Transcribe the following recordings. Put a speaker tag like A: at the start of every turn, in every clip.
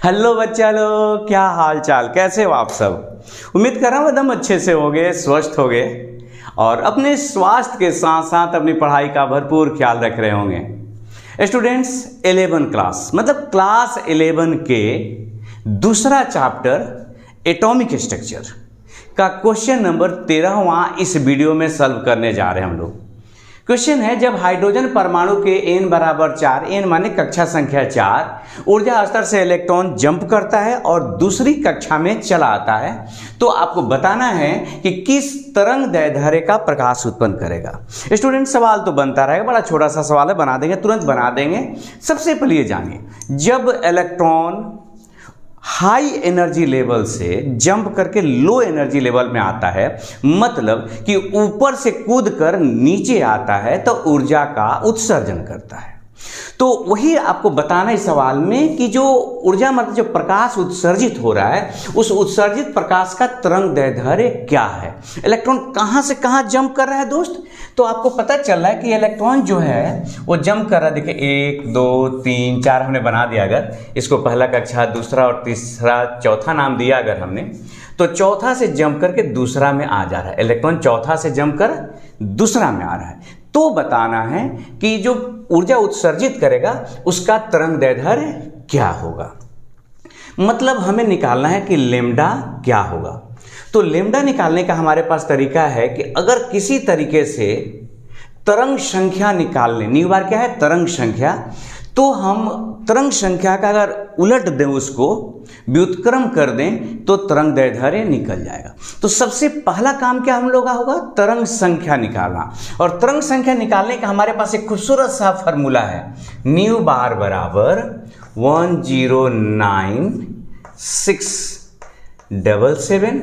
A: Hello बच्चा लोग, क्या हाल चाल, कैसे हो आप सब। उम्मीद कर रहा हूँ एकदम अच्छे से होगे, स्वस्थ होगे और अपने स्वास्थ्य के साथ साथ अपनी पढ़ाई का भरपूर ख्याल रख रहे होंगे। स्टूडेंट्स, 11 क्लास मतलब क्लास 11 के दूसरा चैप्टर एटॉमिक स्ट्रक्चर का क्वेश्चन नंबर 13वां इस वीडियो में सॉल्व करने जा रहे हैं हम लोग। क्वेश्चन है, जब हाइड्रोजन परमाणु के n बराबर 4, n माने कक्षा संख्या 4, ऊर्जा स्तर से इलेक्ट्रॉन जंप करता है और दूसरी कक्षा में चला आता है, तो आपको बताना है कि किस तरंग दैर्ध्य का प्रकाश उत्पन्न करेगा। स्टूडेंट, सवाल तो बनता रहेगा, बड़ा छोटा सा सवाल है, बना देंगे, तुरंत बना देंगे। सबसे पहले ये जानिए, जब इलेक्ट्रॉन हाई एनर्जी लेवल से जंप करके लो एनर्जी लेवल में आता है, मतलब कि ऊपर से कूदकर नीचे आता है, तो ऊर्जा का उत्सर्जन करता है। तो वही आपको बताना इस सवाल में कि जो ऊर्जा मतलब जो प्रकाश उत्सर्जित हो रहा है, उस उत्सर्जित प्रकाश का तरंग दैर्ध्य क्या है। इलेक्ट्रॉन कहां से कहां जंप कर रहा है दोस्त, तो आपको पता चल रहा है कि इलेक्ट्रॉन जो है वो जंप कर रहा है। देखिए 1 2 3 4 हमने बना दिया, अगर इसको पहला कक्षा, दूसरा और तीसरा, चौथा नाम दिया अगर हमने, तो चौथा से जंप करके दूसरा में आ जा रहा है। इलेक्ट्रॉन चौथा से जंप कर दूसरा में आ रहा है, तो बताना है कि जो ऊर्जा उत्सर्जित करेगा उसका तरंग दैर्ध्य क्या होगा। मतलब हमें निकालना है कि लेम्डा क्या होगा। तो लेम्डा निकालने का हमारे पास तरीका है कि अगर किसी तरीके से तरंग संख्या निकालने, न्यू बार क्या है, तरंग संख्या, तो हम तरंग संख्या का अगर उलट दें, उसको व्युत्क्रम कर दें, तो तरंग दैर्ध्य निकल जाएगा। तो सबसे पहला काम क्या हम लोग का होगा, तरंग संख्या निकालना। और तरंग संख्या निकालने का हमारे पास एक खूबसूरत सा फॉर्मूला है, न्यू बार बराबर 1096777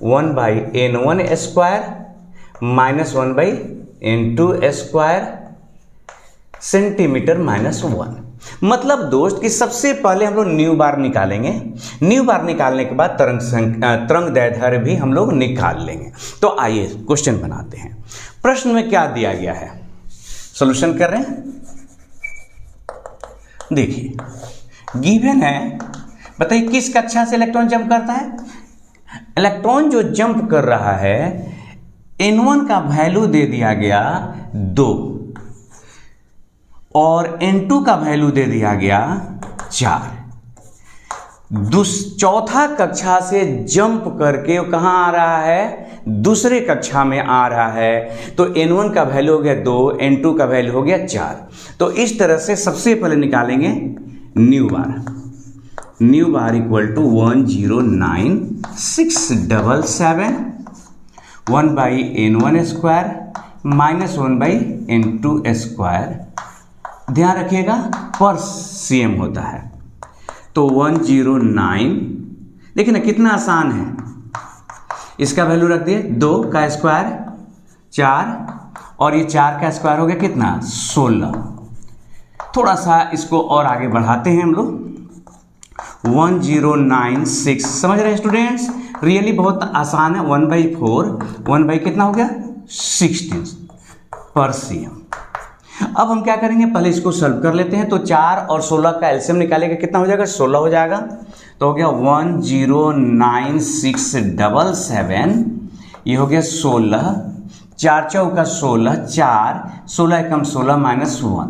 A: 1/n1 square minus 1/n2 square centimetre minus 1। मतलब दोस्त कि सबसे पहले हम लोग न्यू बार निकालेंगे, न्यू बार निकालने के बाद तरंग दैर्ध्य भी हम लोग निकाल लेंगे। तो आइए क्वेश्चन बनाते हैं। प्रश्न में क्या दिया गया है, सॉल्यूशन कर रहे हैं। देखिए गिवन है, बताइए किस कक्षा से इलेक्ट्रॉन जंप करता है। इलेक्ट्रॉन जो जंप कर रहा है, n1 का वैल्यू दे दिया गया 2 और n2 का वैल्यू दे दिया गया 4। चौथा कक्षा से जंप करके कहां आ रहा है, दूसरे कक्षा में आ रहा है। तो n1 का वैल्यू हो गया 2, n2 का वैल्यू हो गया 4। तो इस तरह से सबसे पहले निकालेंगे nu bar. Nu bar equal to 1096777 1/n1 square minus 1/n2 square. ध्यान रखिएगा पर cm होता है। तो 109, देखिए ना कितना आसान है, इसका वैल्यू रख दिए 2 का स्क्वायर 4 और ये 4 का स्क्वायर हो गया कितना 16। थोड़ा सा इसको और आगे बढ़ाते हैं हम लोग, 1096, समझ रहे हैं स्टूडेंट्स, रियली बहुत आसान है। 1/4 1 कितना हो गया 16 पर cm। अब हम क्या करेंगे, पहले इसको सॉल्व कर लेते हैं। तो 4 और 16 का एलसीएम निकालेगा, कितना हो जाएगा 16 हो जाएगा। तो हो गया 1099677, ये हो गया 16, 4 चौका 16, 4 16 एकम 16 माइनस 1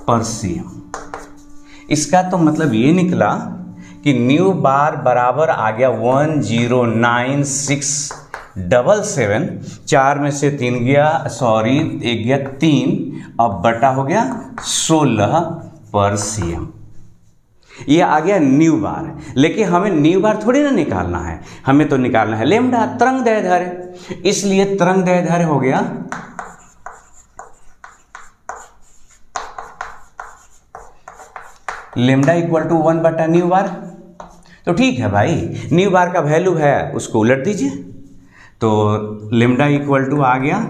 A: पर cm। इसका तो मतलब ये निकला कि न्यू बार बराबर आ गया 1099677, 4 में से 3 गया, सॉरी 1 गया 3, अब बटा हो गया 16 पर cm। ये आ गया न्यू बार। लेकिन हमें न्यू बार थोड़ी ना निकालना है, हमें तो निकालना है लेम्डा, तरंग दैर्ध्य। इसलिए तरंग दैर्ध्य हो गया लेम्डा इक्वल टू 1/न्यू बार। तो ठीक है भाई, न्यू बार का वैल्यू है उसको उलट दीजिए। तो लेम्डा इक्वल टू आ गया,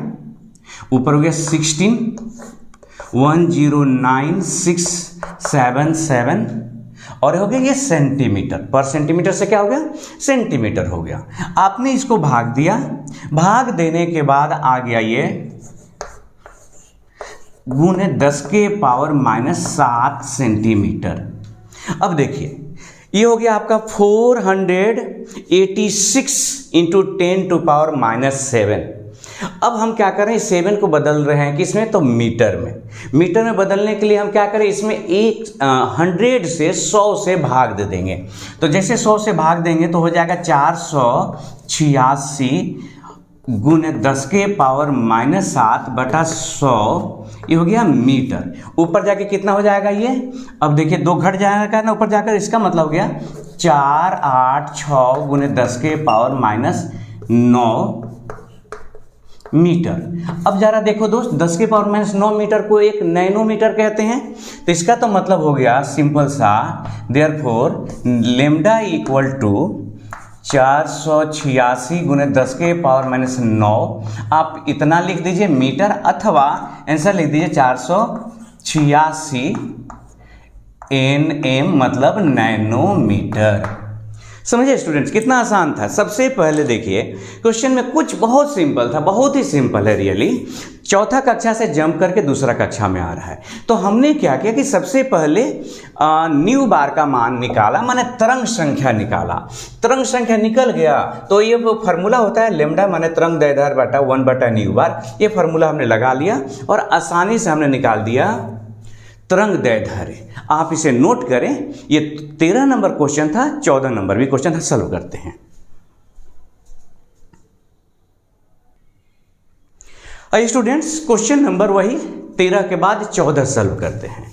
A: ऊपर हो गया 16, 1099677 और हो गया ये सेंटीमीटर पर, सेंटीमीटर से क्या हो गया सेंटीमीटर हो गया। आपने इसको भाग दिया, भाग देने के बाद आ गया ये गुणे 10 के पावर -7 सेंटीमीटर। अब देखिए ये हो गया आपका 486 इंटू 10⁻⁷। अब हम क्या करें, 7 को बदल रहे हैं किसमें, तो मीटर में। मीटर में बदलने के लिए हम क्या करें, इसमें 100 से 100 से भाग दे देंगे। तो जैसे 100 से भाग देंगे तो हो जाएगा 486 गुने 10⁻⁷ बटा 100, ये हो गया मीटर। ऊपर जाके कितना हो जाएगा ये, अब देखिए 2 घट जाएगा ना ऊपर जाकर, इसका मतलब हो गया 486 गुने 10⁻⁹ मीटर। अब जरा देखो दोस्त, 10⁻⁹ मीटर को एक नैनोमीटर कहते हैं। तो इसका तो मतलब हो गया सिंपल सा, देयरफॉर लैम्डा इक्वल टू 486 गुने 10⁻⁹ आप इतना लिख दीजिए मीटर, अथवा आंसर लिख दीजिए 486 Nm मतलब नैनोमीटर। समझे स्टूडेंट्स, कितना आसान था। सबसे पहले देखिए क्वेश्चन में कुछ बहुत सिंपल था, बहुत ही सिंपल है रियली। चौथा कक्षा से जंप करके दूसरा कक्षा में आ रहा है। तो हमने क्या किया कि सबसे पहले न्यू बार का मान निकाला, माने तरंग संख्या निकाला। तरंग संख्या निकल गया तो ये वो फार्मूला होता है लैम्डा माने तरंग दैर्ध्य बटा 1/न्यू बार। ये फार्मूला हमने लगा लिया और आसानी से हमने निकाल दिया तरंग दैर्ध्य। आप इसे नोट करें, ये 13 नंबर क्वेश्चन था, 14 नंबर भी क्वेश्चन था। सॉल्व करते हैं। आइए स्टूडेंट्स, क्वेश्चन नंबर वही 13 के बाद 14 सॉल्व करते हैं।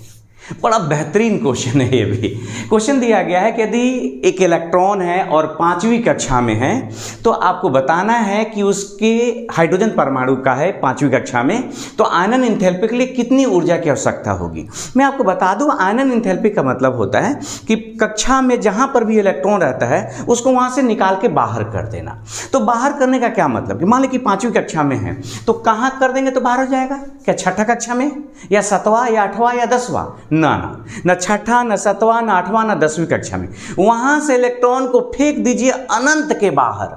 A: बड़ा बेहतरीन क्वेश्चन है ये भी। क्वेश्चन दिया गया है कि यदि एक इलेक्ट्रॉन है और 5वीं कक्षा में है, तो आपको बताना है कि उसके हाइड्रोजन परमाणु का है 5वीं कक्षा में, तो आयनन एंथैल्पी के लिए कितनी ऊर्जा की आवश्यकता होगी। मैं आपको बता दूं, आयनन एंथैल्पी का मतलब होता है कि कक्षा में जहां पर भी इलेक्ट्रॉन रहता है उसको वहां से निकाल के बाहर कर देना। तो बाहर करने का क्या मतलब कि मान लीजिए कि 5वीं कक्षा में है तो कहां कर देंगे तो बाहर हो जाएगा, क्या छठा कक्षा में या 7वां या 8वां या 10वां, ना छठा ना 7वां ना 8वां ना 10वीं कक्षा में। वहां से इलेक्ट्रॉन को फेंक दीजिए अनंत के बाहर,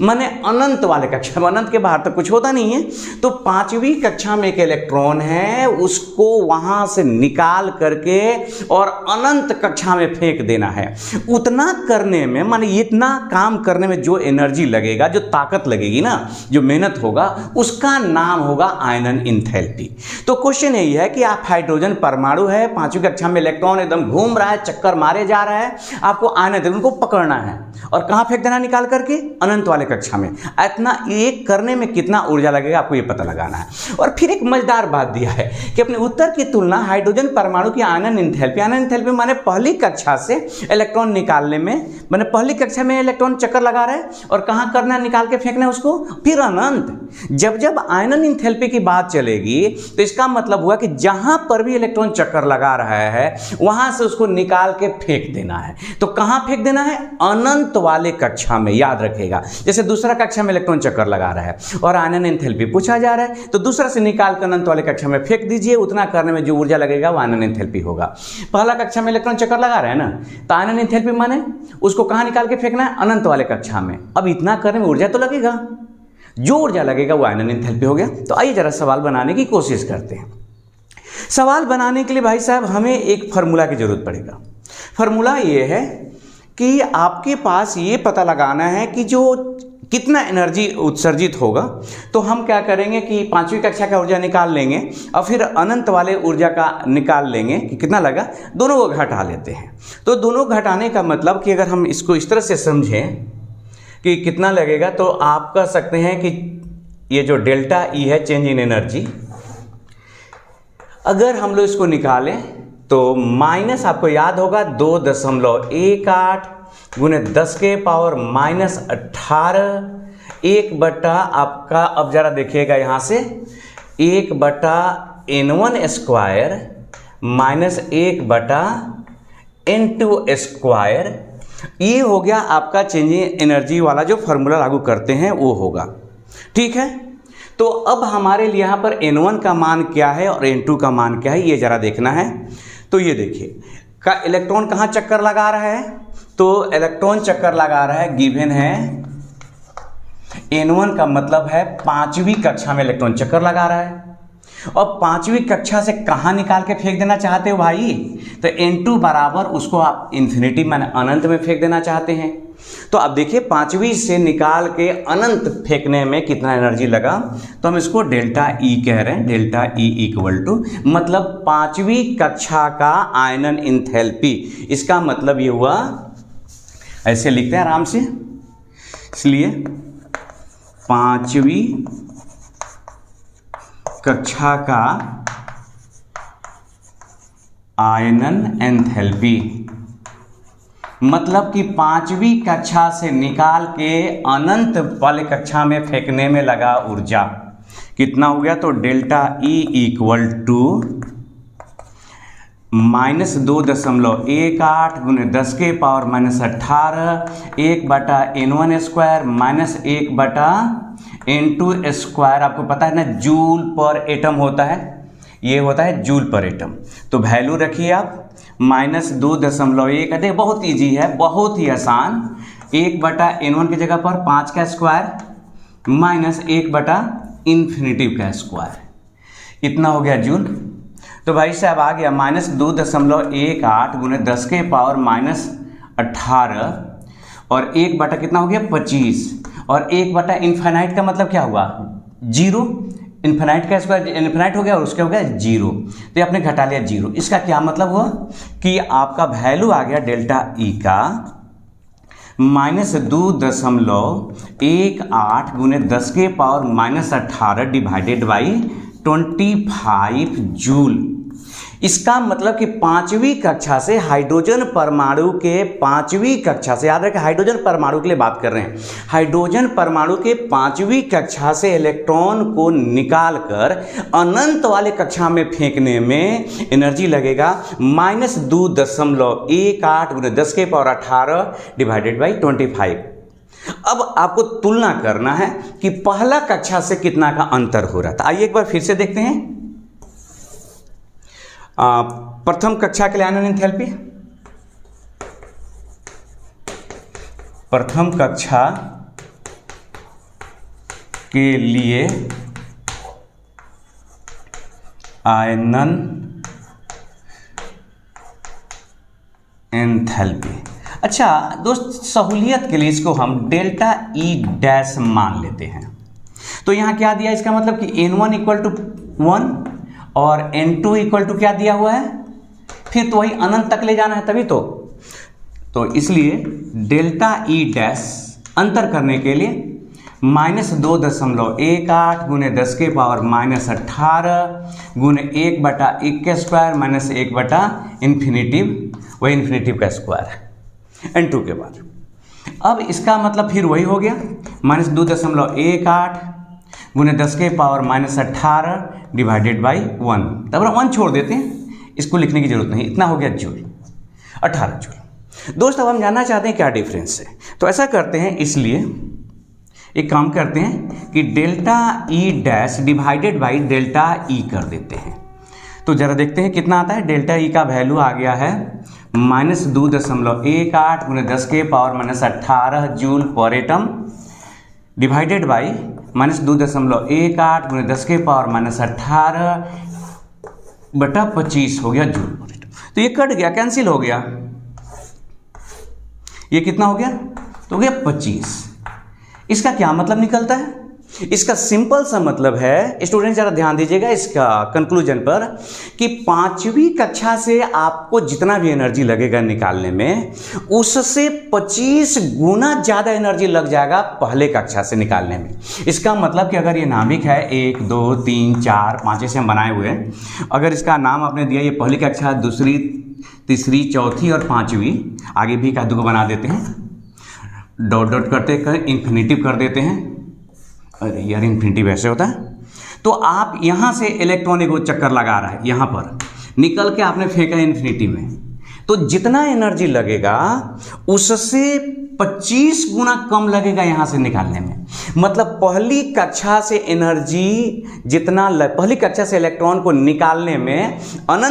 A: माने अनंत वाले कक्षा में। अनंत के बाहर तो कुछ होता नहीं है। तो 5वीं कक्षा में एक इलेक्ट्रॉन है, उसको वहां से निकाल करके और अनंत कक्षा में फेंक देना है। उतना करने में, माने इतना काम करने में जो एनर्जी लगेगा, जो ताकत लगेगी ना, जो मेहनत होगा, उसका नाम होगा आयनन एंथैल्पी। तो क्वेश्चन यही है कि आप हाइड्रोजन परमाणु है, 5वीं कक्षा में इलेक्ट्रॉन एकदम घूम रहा है, चक्कर मारे जा रहा है, आपको आयनन उनको पकड़ना है और कहां फेंक देना निकाल करके, अनंत वाले कक्षा में। इतना एक करने में कितना ऊर्जा लगेगा आपको ये पता लगाना है। और फिर एक मजेदार बात दिया है कि अपने उत्तर की तुलना हाइड्रोजन परमाणु की आयनन एंथैल्पी माने पहली कक्षा से इलेक्ट्रॉन निकालने में, माने पहली कक्षा में इलेक्ट्रॉन चक्कर लगा रहे हैं और कहां करना, निकाल के फेंकना उसको, फिर अनंत। जब आयनन एंथैल्पी की बात चलेगी तो इसका मतलब हुआ कि जहां पर भी इलेक्ट्रॉन चक्कर लगा रहा है वहां से उसको निकाल के फेंक देना है। तो कहां फेंक देना है, अनंत वाले कक्षा में। याद रखेगा, जैसे दूसरा कक्षा में इलेक्ट्रॉन चक्कर लगा रहा है और आयनन एंथैल्पी पूछा जा रहा है, तो दूसरा से निकाल कर अनंत वाले कक्षा में फेंक दीजिए। उतना करने में जो ऊर्जा लगेगा वो आयनन एंथैल्पी होगा। पहला कक्षा में इलेक्ट्रॉन चक्कर लगा रहा है ना, तो आयनन एंथैल्पी माने उसको कहां निकाल के फेंकना है, अनंत वाले कक्षा में। अब इतना करने में ऊर्जा तो लगेगा, जो ऊर्जा लगेगा वो आयनन एंथैल्पी हो गया। तो आइए जरा सवाल बनाने की कोशिश करते हैं। सवाल बनाने के लिए भाई साहब हमें एक फार्मूला की जरूरत पड़ेगा। फार्मूला ये है कि आपके पास ये पता लगाना है कि जो कितना एनर्जी उत्सर्जित होगा। तो हम क्या करेंगे कि 5वीं कक्षा का ऊर्जा निकाल लेंगे और फिर अनंत वाले ऊर्जा का निकाल लेंगे कि कितना लगा, दोनों को घटा लेते हैं। तो दोनों घटाने का मतलब कि अगर हम इसको इस तरह से समझें कि कितना लगेगा, तो आप कह सकते हैं कि ये जो डेल्टा ई है, चेंज इन एनर्जी, अगर हम लोग इसको निकालें तो माइनस, आपको याद होगा 2.18 गुने 10⁻⁻18 1 आपका, अब जरा देखिएगा यहाँ से 1/n1 square minus 1/n2 square, ये हो गया आपका चेंज इन एनर्जी वाला जो फॉर्मूला लागू करते हैं वो होगा। ठीक है, तो अब हमारे लिए यहाँ पर n1 का मान क्या है और n2 का मान क्या है ये जरा देखना है। तो ये देखिए का इलेक्ट्रॉन कहाँ चक्कर लगा रहा है, तो इलेक्ट्रॉन चक्कर लगा रहा है, गिवन है n1 का मतलब है 5वीं कक्षा में इलेक्ट्रॉन चक्कर लगा रहा है। और 5वीं कक्षा से कहाँ निकाल के फेंक देना चाहते हो भाई? तो n2 बराबर उसको आप इन्फिनिटी माने अनंत में फेंक देना चाहते हैं। तो अब देखिए 5वीं से निकाल के अनंत फेंकने में कितना एनर्जी लगा, तो हम इसको डेल्टा ई कह रहे हैं। डेल्टा ई इक्वल टू मतलब 5वीं कक्षा का आयनन इंथैल्पी। इसका मतलब ये हुआ, ऐसे लिखते हैं आराम से, इसलिए 5वीं कक्षा का आयनन एंथैल्पी मतलब कि 5वीं कक्षा से निकाल के अनंत वाले कक्षा में फेंकने में लगा ऊर्जा कितना हो गया? तो डेल्टा ई इक्वल टू -2.18 गुने 10 के power -18 1/n1² minus 1/n2 square. आपको पता है ना जूल पर एटम होता है, ये होता है जूल पर एटम। तो वैल्यू रखिए आप -2.1। अरे बहुत इजी है, बहुत ही आसान। 1/n1 की जगह पर 5 का स्क्वायर माइनस 1/∞ का स्क्वायर, इतना हो गया जूल। तो भाई साहब आ गया -2.18 गुने 10 के पावर -18 और 1 बटा कितना हो गया 25 और 1/∞ का मतलब क्या हुआ 0। इन्फिनाइट का स्क्वायर इन्फिनाइट हो गया और उसके हो गया 0, तो ये आपने घटा लिया 0। इसका क्या मतलब हुआ कि आपका वैल्यू आ गया डेल्टा ई का -2.18 गुने 10 के पावर -18 डिवाइडेड बाई 25 जूल। इसका मतलब कि 5वीं कक्षा से हाइड्रोजन परमाणु के 5वीं कक्षा से, याद रखें हाइड्रोजन परमाणु के लिए बात कर रहे हैं, हाइड्रोजन परमाणु के 5वीं कक्षा से इलेक्ट्रॉन को निकालकर अनंत वाले कक्षा में फेंकने में एनर्जी लगेगा -2.18 गुने 10 के पावर 18 डिवाइडेड बाई 25। अब आपको तुलना करना है कि पहला कक्षा से कितना का अंतर हो रहा था। आइए एक बार फिर से देखते हैं। प्रथम कक्षा के लिए आयनन एंथैल्पी, प्रथम कक्षा के लिए आयनन एंथैल्पी। अच्छा दोस्त, सहूलियत के लिए इसको हम डेल्टा ई डैश मान लेते हैं। तो यहां क्या दिया, इसका मतलब कि n1 इक्वल टू 1 और n2 इक्वल टू क्या दिया हुआ है, फिर तो वही अनंत तक ले जाना है तभी तो इसलिए डेल्टा ई डैश अंतर करने के लिए -2.18 गुने 10 के पावर -18 गुने 1/1² माइनस 1/∞ वही इन्फिनिटिव का स्क्वायर है n2 के बाद। अब इसका मतलब फिर वही हो गया -2.18 गुने 10 के पावर -18 डिवाइडेड बाई 1। तब 1 छोड़ देते हैं, इसको लिखने की जरूरत नहीं, इतना हो गया जूल, 18 जूल। दोस्त अब हम जानना चाहते हैं क्या डिफरेंस है, तो ऐसा करते हैं, इसलिए एक काम करते हैं कि delta E dash divided by delta E कर देते हैं। तो जरा देखते हैं कितना आता है। डेल्टा ई का वैल्यू आ गया है -2.18 गुने 10 के पावर -18 जूल पर एटम डिवाइडेड बाई -2.18 गुने 10 के पावर -18 बटा 25 हो गया जूल पर एटम। तो ये कट गया, कैंसिल हो गया, ये कितना हो गया, तो हो गया 25। इसका क्या मतलब निकलता है, इसका सिंपल सा मतलब है, स्टूडेंट जरा ध्यान दीजिएगा इसका कंक्लूजन पर, कि 5वीं कक्षा से आपको जितना भी एनर्जी लगेगा निकालने में, उससे 25 गुना ज़्यादा एनर्जी लग जाएगा पहले कक्षा से निकालने में। इसका मतलब कि अगर ये नाभिक है 1 2 3 4 5 से हम बनाए हुए हैं, अगर इसका नाम आपने दिया, ये पहली कक्षा, दूसरी, तीसरी, चौथी और 5वीं, आगे भी एक को बना देते हैं, डॉट डॉट करते कर इन्फिनिटिव कर देते हैं। अरे यार इन्फिनिटिव ऐसे होता है। तो आप यहाँ से इलेक्ट्रॉन एक चक्कर लगा रहा है, यहाँ पर निकल के आपने फेंका इन्फिनिटी में, तो जितना एनर्जी लगेगा उससे 25 गुना कम लगेगा यहाँ से निकालने में। मतलब पहली कक्षा से एनर्जी जितना पहली कक्षा से इलेक्ट्रॉन को निकालने में अनंत